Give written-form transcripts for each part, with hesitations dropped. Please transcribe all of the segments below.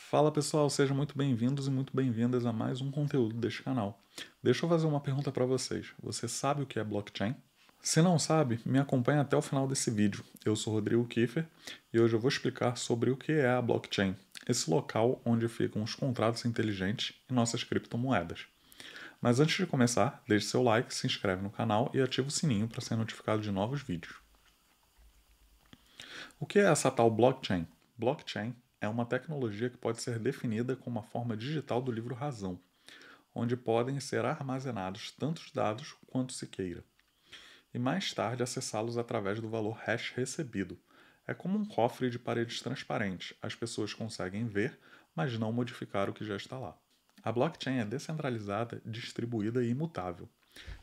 Fala pessoal, sejam muito bem-vindos e muito bem-vindas a mais um conteúdo deste canal. Deixa eu fazer uma pergunta para vocês. Você sabe o que é blockchain? Se não sabe, me acompanhe até o final desse vídeo. Eu sou Rodrigo Kiefer e hoje eu vou explicar sobre o que é a blockchain, esse local onde ficam os contratos inteligentes e nossas criptomoedas. Mas antes de começar, deixe seu like, se inscreve no canal e ativa o sininho para ser notificado de novos vídeos. O que é essa tal blockchain? Blockchain é uma tecnologia que pode ser definida como uma forma digital do livro razão, onde podem ser armazenados tantos dados quanto se queira, e mais tarde acessá-los através do valor hash recebido. É como um cofre de paredes transparentes, as pessoas conseguem ver, mas não modificar o que já está lá. A blockchain é descentralizada, distribuída e imutável,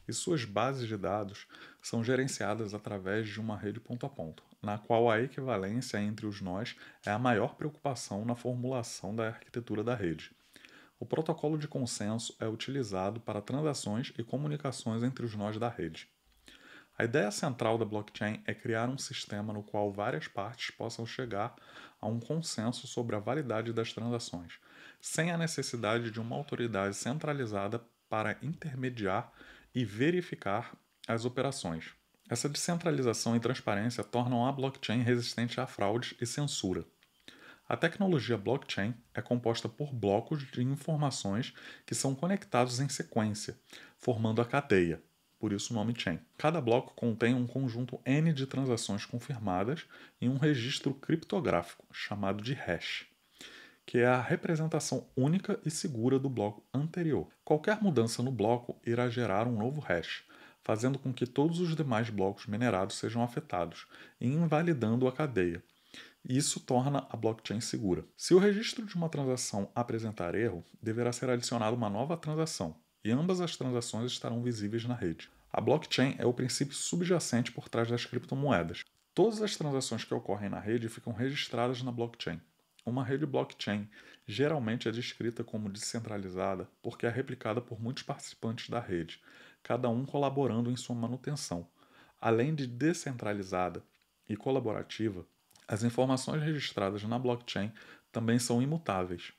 e suas bases de dados são gerenciadas através de uma rede ponto a ponto, na qual a equivalência entre os nós é a maior preocupação na formulação da arquitetura da rede. O protocolo de consenso é utilizado para transações e comunicações entre os nós da rede. A ideia central da blockchain é criar um sistema no qual várias partes possam chegar a um consenso sobre a validade das transações, sem a necessidade de uma autoridade centralizada para intermediar e verificar as operações. Essa descentralização e transparência tornam a blockchain resistente a fraudes e censura. A tecnologia blockchain é composta por blocos de informações que são conectados em sequência, formando a cadeia, por isso o nome chain. Cada bloco contém um conjunto N de transações confirmadas em um registro criptográfico, chamado de hash, que é a representação única e segura do bloco anterior. Qualquer mudança no bloco irá gerar um novo hash, fazendo com que todos os demais blocos minerados sejam afetados e invalidando a cadeia. Isso torna a blockchain segura. Se o registro de uma transação apresentar erro, deverá ser adicionada uma nova transação, e ambas as transações estarão visíveis na rede. A blockchain é o princípio subjacente por trás das criptomoedas. Todas as transações que ocorrem na rede ficam registradas na blockchain. Uma rede blockchain geralmente é descrita como descentralizada porque é replicada por muitos participantes da rede, cada um colaborando em sua manutenção. Além de descentralizada e colaborativa, as informações registradas na blockchain também são imutáveis.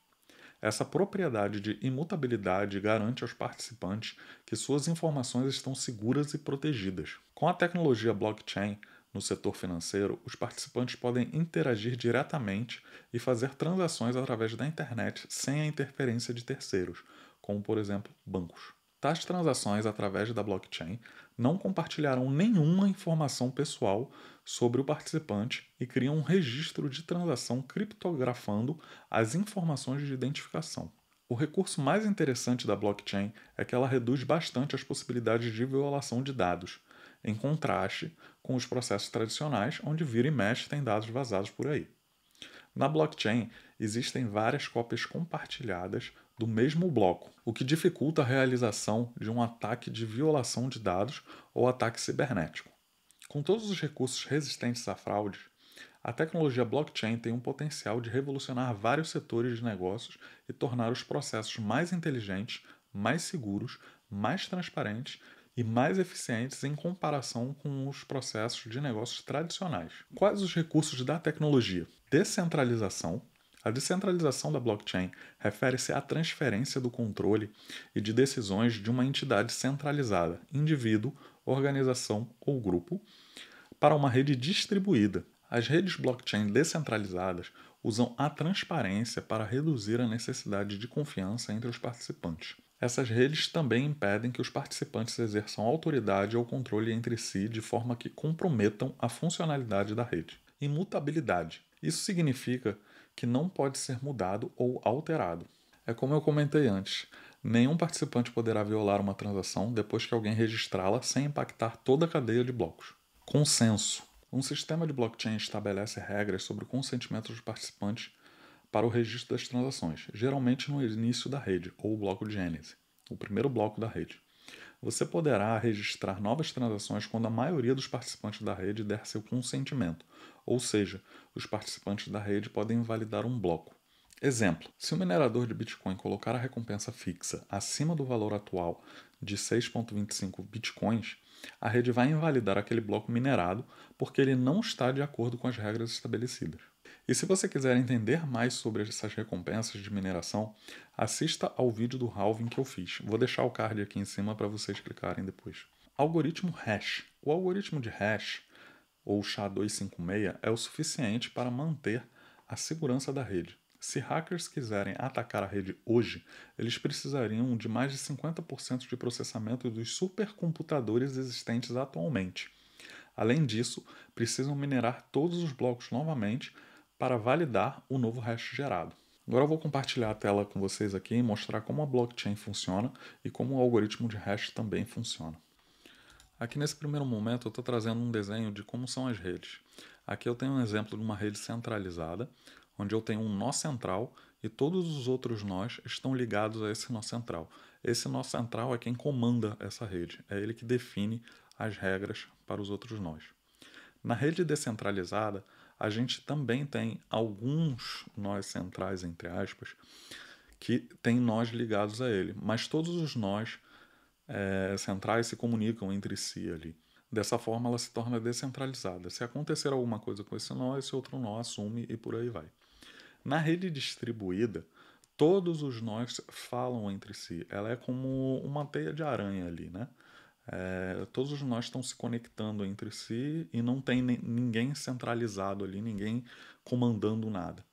Essa propriedade de imutabilidade garante aos participantes que suas informações estão seguras e protegidas. Com a tecnologia blockchain no setor financeiro, os participantes podem interagir diretamente e fazer transações através da internet sem a interferência de terceiros, como por exemplo bancos. Tais transações através da blockchain não compartilharão nenhuma informação pessoal sobre o participante e criam um registro de transação criptografando as informações de identificação. O recurso mais interessante da blockchain é que ela reduz bastante as possibilidades de violação de dados, em contraste com os processos tradicionais, onde vira e mexe tem dados vazados por aí. Na blockchain, existem várias cópias compartilhadas do mesmo bloco, o que dificulta a realização de um ataque de violação de dados ou ataque cibernético. Com todos os recursos resistentes a fraudes, a tecnologia blockchain tem um potencial de revolucionar vários setores de negócios e tornar os processos mais inteligentes, mais seguros, mais transparentes e mais eficientes em comparação com os processos de negócios tradicionais. Quais os recursos da tecnologia? Descentralização. A descentralização da blockchain refere-se à transferência do controle e de decisões de uma entidade centralizada, indivíduo, organização ou grupo, para uma rede distribuída. As redes blockchain descentralizadas usam a transparência para reduzir a necessidade de confiança entre os participantes. Essas redes também impedem que os participantes exerçam autoridade ou controle entre si de forma que comprometam a funcionalidade da rede. Imutabilidade. Isso significa que não pode ser mudado ou alterado. É como eu comentei antes, nenhum participante poderá violar uma transação depois que alguém registrá-la sem impactar toda a cadeia de blocos. Consenso. Um sistema de blockchain estabelece regras sobre o consentimento dos participantes para o registro das transações, geralmente no início da rede, ou bloco de gênese, o primeiro bloco da rede. Você poderá registrar novas transações quando a maioria dos participantes da rede der seu consentimento, ou seja, os participantes da rede podem invalidar um bloco. Exemplo: se o minerador de Bitcoin colocar a recompensa fixa acima do valor atual de 6,25 bitcoins, a rede vai invalidar aquele bloco minerado porque ele não está de acordo com as regras estabelecidas. E se você quiser entender mais sobre essas recompensas de mineração, assista ao vídeo do halving que eu fiz. Vou deixar o card aqui em cima para vocês clicarem depois. Algoritmo hash. O algoritmo de hash, ou SHA-256, é o suficiente para manter a segurança da rede. Se hackers quiserem atacar a rede hoje, eles precisariam de mais de 50% de processamento dos supercomputadores existentes atualmente. Além disso, precisam minerar todos os blocos novamente para validar o novo hash gerado. Agora eu vou compartilhar a tela com vocês aqui e mostrar como a blockchain funciona e como o algoritmo de hash também funciona. Aqui nesse primeiro momento eu estou trazendo um desenho de como são as redes. Aqui eu tenho um exemplo de uma rede centralizada, onde eu tenho um nó central e todos os outros nós estão ligados a esse nó central. Esse nó central é quem comanda essa rede, é ele que define as regras para os outros nós. Na rede descentralizada, a gente também tem alguns nós centrais, entre aspas, que tem nós ligados a ele, mas todos os nós centrais se comunicam entre si ali. Dessa forma, ela se torna descentralizada. Se acontecer alguma coisa com esse outro nó assume e por aí vai. Na rede distribuída, todos os nós falam entre si. Ela é como uma teia de aranha ali, né? Todos os nós estão se conectando entre si e não tem ninguém centralizado ali, ninguém comandando nada.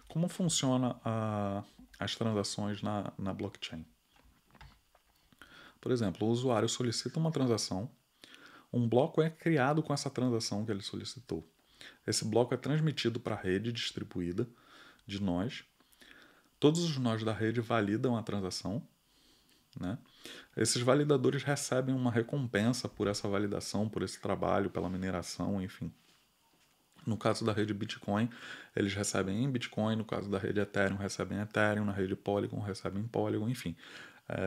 Como funciona as transações na blockchain? Por exemplo, o usuário solicita uma transação, um bloco é criado com essa transação que ele solicitou. Esse bloco é transmitido para a rede distribuída de nós. Todos os nós da rede validam a transação, né? Esses validadores recebem uma recompensa por essa validação, por esse trabalho, pela mineração, enfim. No caso da rede Bitcoin, eles recebem em Bitcoin. No caso da rede Ethereum, recebem Ethereum. Na rede Polygon, recebem Polygon. Enfim,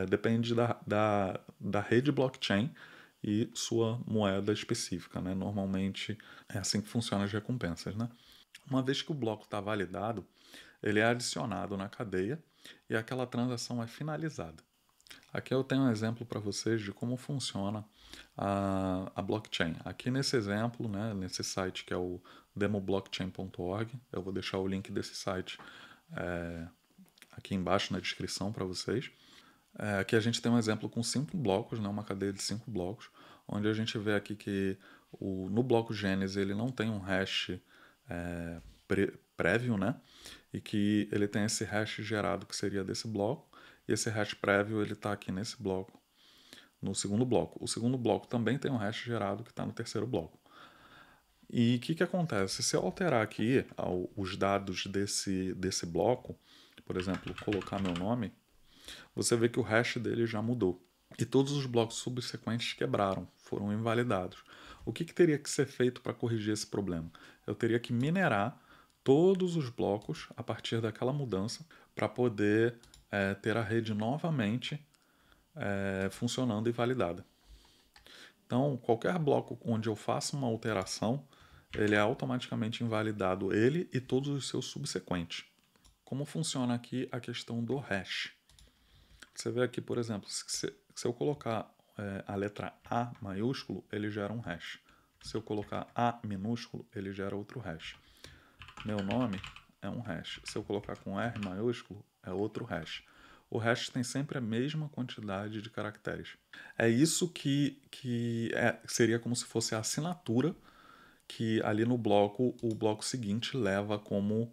depende da rede blockchain e sua moeda específica, né? Normalmente é assim que funcionam as recompensas, né? Uma vez que o bloco está validado, ele é adicionado na cadeia e aquela transação é finalizada. Aqui eu tenho um exemplo para vocês de como funciona a blockchain. Aqui nesse exemplo, né, nesse site que é o demoblockchain.org, eu vou deixar o link desse site aqui embaixo na descrição para vocês. Aqui a gente tem um exemplo com 5 blocos, né, uma cadeia de 5 blocos, onde a gente vê aqui que no bloco Gênesis ele não tem um hash prévio, né, e que ele tem esse hash gerado que seria desse bloco, e esse hash prévio ele está aqui nesse bloco, no segundo bloco. O segundo bloco também tem um hash gerado que está no terceiro bloco. E o que acontece? Se eu alterar aqui os dados desse bloco, por exemplo, colocar meu nome, você vê que o hash dele já mudou. E todos os blocos subsequentes quebraram, foram invalidados. O que teria que ser feito para corrigir esse problema? Eu teria que minerar todos os blocos a partir daquela mudança para poder ter a rede novamente funcionando e validada. Então, qualquer bloco onde eu faça uma alteração, ele é automaticamente invalidado, ele e todos os seus subsequentes. Como funciona aqui a questão do hash? Você vê aqui, por exemplo, se eu colocar a letra A maiúsculo, ele gera um hash. Se eu colocar A minúsculo, ele gera outro hash. Meu nome é um hash. Se eu colocar com R maiúsculo, é outro hash. O hash tem sempre a mesma quantidade de caracteres. É isso que seria como se fosse a assinatura que ali no bloco, o bloco seguinte leva como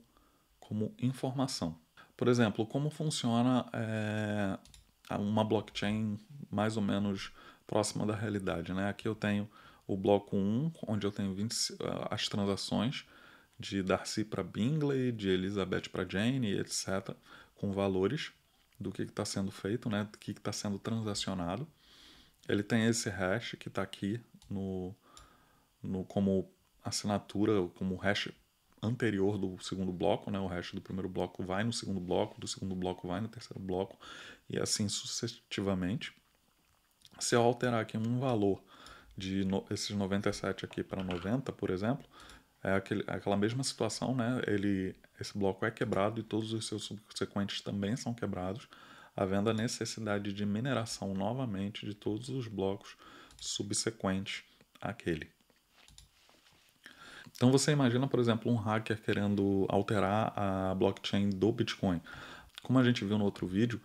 informação. Por exemplo, como funciona uma blockchain mais ou menos próxima da realidade, né? Aqui eu tenho o bloco 1, onde eu tenho as transações de Darcy para Bingley, de Elizabeth para Jane, etc., com valores do que está sendo feito, né? Do que está sendo transacionado. Ele tem esse hash que está aqui como assinatura, como hash anterior do segundo bloco, né? O hash do primeiro bloco vai no segundo bloco, do segundo bloco vai no terceiro bloco, e assim sucessivamente. Se eu alterar aqui um valor de esses 97 aqui para 90, por exemplo, aquela mesma situação, né? Esse bloco é quebrado e todos os seus subsequentes também são quebrados, havendo a necessidade de mineração novamente de todos os blocos subsequentes àquele. Então você imagina, por exemplo, um hacker querendo alterar a blockchain do Bitcoin. Como a gente viu no outro vídeo,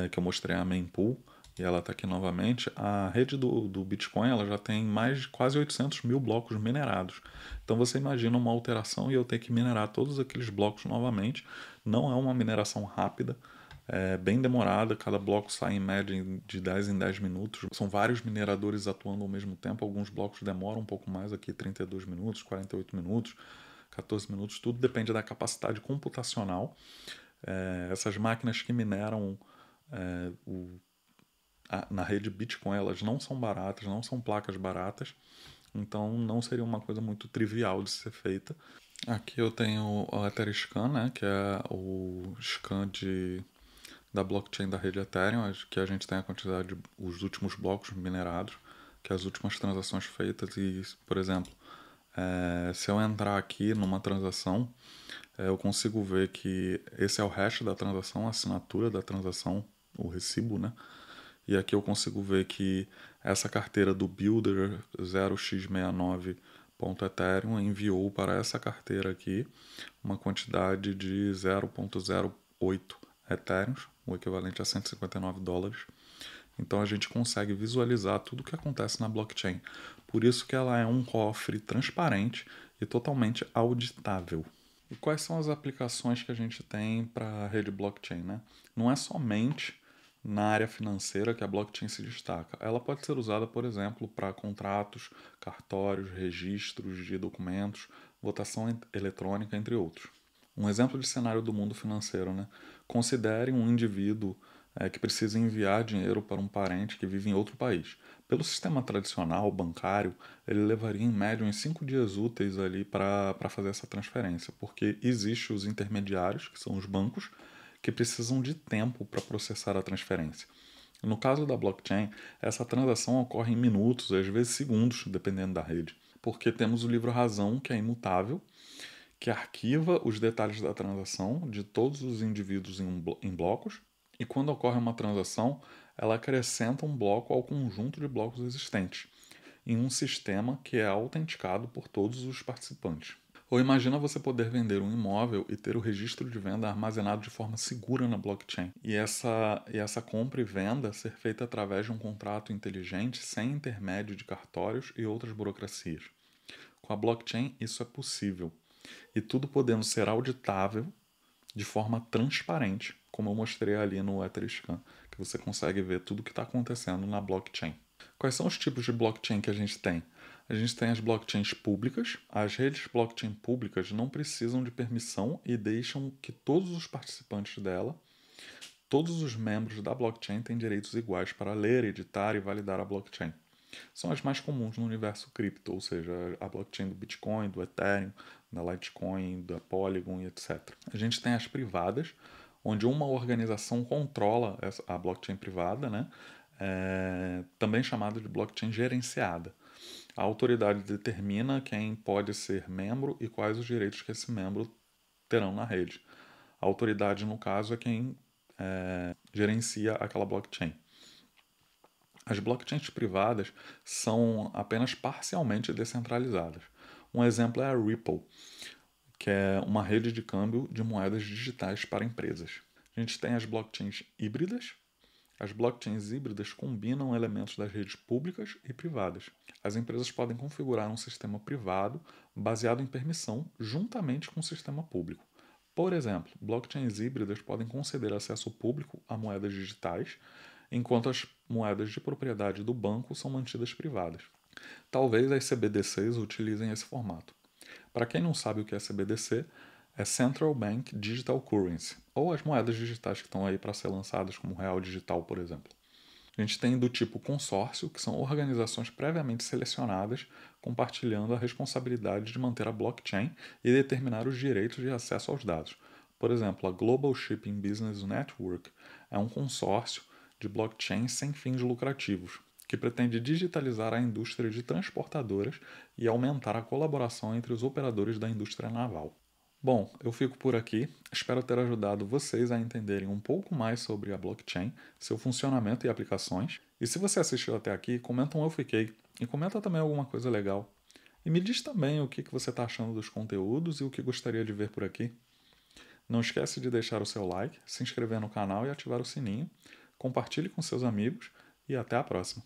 que eu mostrei a mempool, e ela está aqui novamente, a rede do Bitcoin ela já tem mais de quase 800 mil blocos minerados. Então você imagina uma alteração e eu ter que minerar todos aqueles blocos novamente. Não é uma mineração rápida, é bem demorada, cada bloco sai em média de 10 em 10 minutos. São vários mineradores atuando ao mesmo tempo, alguns blocos demoram um pouco mais, aqui 32 minutos, 48 minutos, 14 minutos, tudo depende da capacidade computacional. Essas máquinas que mineram é, o, na rede Bitcoin, elas não são baratas, não são placas baratas, então não seria uma coisa muito trivial de ser feita. Aqui eu tenho o Etherscan, né, que é o scan da blockchain da rede Ethereum, que a gente tem a quantidade, os últimos blocos minerados, que é as últimas transações feitas. E, por exemplo, se eu entrar aqui numa transação, eu consigo ver que esse é o hash da transação, a assinatura da transação, o recibo, né? E aqui eu consigo ver que essa carteira do builder 0x69.ethereum enviou para essa carteira aqui uma quantidade de 0,08 ethereums, o equivalente a 159 dólares. Então a gente consegue visualizar tudo o que acontece na blockchain. Por isso que ela é um cofre transparente e totalmente auditável. E quais são as aplicações que a gente tem para a rede blockchain, né? Não é somente na área financeira que a blockchain se destaca. Ela pode ser usada, por exemplo, para contratos, cartórios, registros de documentos, votação eletrônica, entre outros. Um exemplo de cenário do mundo financeiro, né? Considere um indivíduo que precisa enviar dinheiro para um parente que vive em outro país. Pelo sistema tradicional bancário, ele levaria em média uns 5 dias úteis ali para fazer essa transferência, porque existem os intermediários, que são os bancos, que precisam de tempo para processar a transferência. No caso da blockchain, essa transação ocorre em minutos, às vezes segundos, dependendo da rede, porque temos o livro-razão, que é imutável, que arquiva os detalhes da transação de todos os indivíduos em blocos, e quando ocorre uma transação, ela acrescenta um bloco ao conjunto de blocos existentes, em um sistema que é autenticado por todos os participantes. Ou imagina você poder vender um imóvel e ter o registro de venda armazenado de forma segura na blockchain. E essa compra e venda ser feita através de um contrato inteligente sem intermédio de cartórios e outras burocracias. Com a blockchain, isso é possível. E tudo podendo ser auditável de forma transparente, como eu mostrei ali no Etherscan, que você consegue ver tudo o que está acontecendo na blockchain. Quais são os tipos de blockchain que a gente tem? A gente tem as blockchains públicas. As redes blockchain públicas não precisam de permissão e deixam que todos os participantes dela, todos os membros da blockchain têm direitos iguais para ler, editar e validar a blockchain. São as mais comuns no universo cripto, ou seja, a blockchain do Bitcoin, do Ethereum, da Litecoin, da Polygon e etc. A gente tem as privadas, onde uma organização controla a blockchain privada, né? Também chamada de blockchain gerenciada. A autoridade determina quem pode ser membro e quais os direitos que esse membro terão na rede. A autoridade, no caso, é quem gerencia aquela blockchain. As blockchains privadas são apenas parcialmente descentralizadas. Um exemplo é a Ripple, que é uma rede de câmbio de moedas digitais para empresas. A gente tem as blockchains híbridas. As blockchains híbridas combinam elementos das redes públicas e privadas. As empresas podem configurar um sistema privado baseado em permissão juntamente com o sistema público. Por exemplo, blockchains híbridas podem conceder acesso público a moedas digitais, enquanto as moedas de propriedade do banco são mantidas privadas. Talvez as CBDCs utilizem esse formato. Para quem não sabe o que é CBDC, é Central Bank Digital Currency, ou as moedas digitais que estão aí para ser lançadas, como o real digital, por exemplo. A gente tem do tipo consórcio, que são organizações previamente selecionadas, compartilhando a responsabilidade de manter a blockchain e determinar os direitos de acesso aos dados. Por exemplo, a Global Shipping Business Network é um consórcio de blockchain sem fins lucrativos, que pretende digitalizar a indústria de transportadoras e aumentar a colaboração entre os operadores da indústria naval. Bom, eu fico por aqui. Espero ter ajudado vocês a entenderem um pouco mais sobre a blockchain, seu funcionamento e aplicações. E se você assistiu até aqui, comenta um eu fiquei e comenta também alguma coisa legal. E me diz também o que você está achando dos conteúdos e o que gostaria de ver por aqui. Não esquece de deixar o seu like, se inscrever no canal e ativar o sininho. Compartilhe com seus amigos e até a próxima.